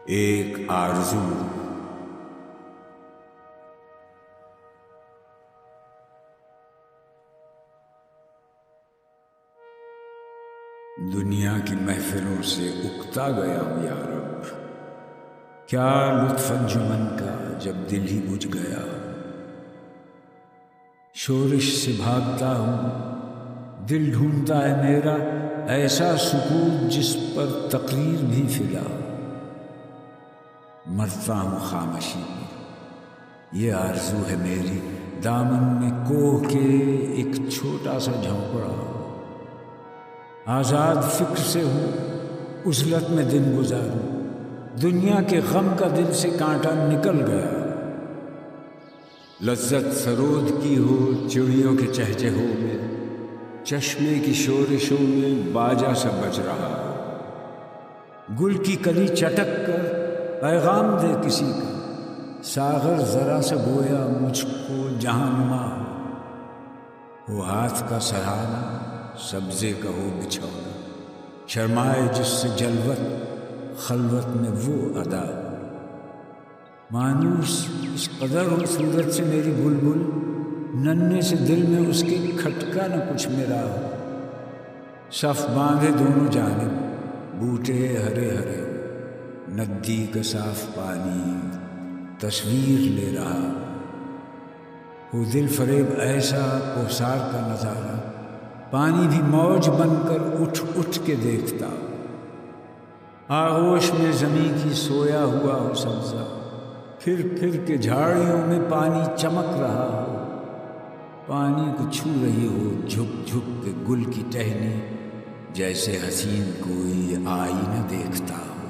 ایک آرزو۔ دنیا کی محفلوں سے اکتا گیا ہوں یا رب، کیا لطف انجمن کا جب دل ہی بجھ گیا۔ شورش سے بھاگتا ہوں، دل ڈھونڈتا ہے میرا ایسا سکون جس پر تقریر بھی فدا۔ مرتا ہوں خاموشی میں، یہ آرزو ہے میری، دامن میں کوہ کے ایک چھوٹا سا جھونپڑا۔ آزاد فکر سے ہوں، عزلت میں دن گزاروں، دنیا کے غم کا دل سے کانٹا نکل گیا۔ لذت سرود کی ہو چڑیوں کے چہچہوں میں، چشمے کی شورشوں میں باجا سا بج رہا۔ گل کی کلی چٹک کر پیغام دے کسی کا، ساغر ذرا سا گویا مجھ کو جہاں نما ہو۔ وہ ہاتھ کا سہارا سبزے کا ہو بچھونا، شرمائے جس سے جلوت خلوت میں وہ ادا۔ مانوس اس قدر ہو صورت سے میری بلبل، ننھے سے دل میں اس کے کھٹکا نہ کچھ میرا ہو۔ صف باندھے دونوں جانب بوٹے ہرے ہرے، ندی کا صاف پانی تصویر لے رہا۔ وہ دل فریب ایسا کوثار کا نظارہ، پانی بھی موج بن کر اٹھ اٹھ کے دیکھتا۔ آغوش میں زمیں کی سویا ہوا ہو سبزہ، پھر پھر کے جھاڑیوں میں پانی چمک رہا ہو۔ پانی کو چھو رہی ہو جھک جھک کے گل کی ٹہنی، جیسے حسین کوئی آئینہ دیکھتا ہو۔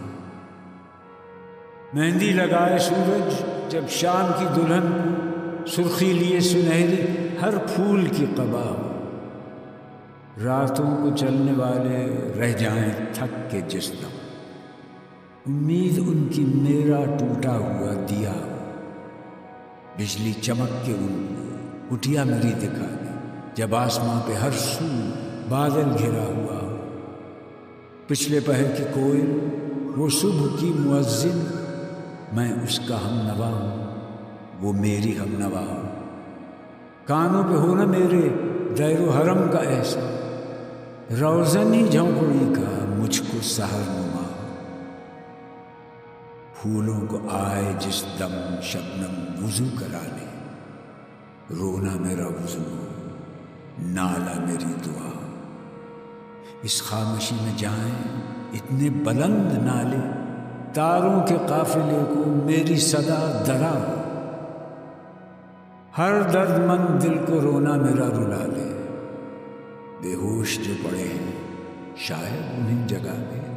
مہندی لگائے سورج جب شام کی دلہن کو، سرخی لیے سنہری ہر پھول کی قبا ہو۔ راتوں کو چلنے والے رہ جائیں تھک کے جس دم، امید ان کی میرا ٹوٹا ہوا دیا ہو۔ بجلی چمک کے ان کو کٹیا میری دکھا دے، جب آسماں پہ ہر سو بادل گھرا ہوا ہو۔ پچھلے پہر کی کوئل، وہ صبح کی مؤذن، میں اس کا ہم نوا ہوں، وہ میری ہم نوا ہو۔ کانوں پہ ہو نا میرے دیر و حرم کا احساس، روزن ہی جھونپڑی کا مجھ کو سحر نما ہو۔ پھولوں کو آئے جس دم شبنم وضو کرانے، رونا میرا وضو ہو، نالا میری دعا ہو۔ اس خاموشی میں جائیں اتنے بلند نالے، تاروں کے قافلے کو میری صدا درا ہو۔ ہر درد مند دل کو رونا میرا رلا لے، بے ہوش جو پڑے ہیں شاید انہیں جگا دے۔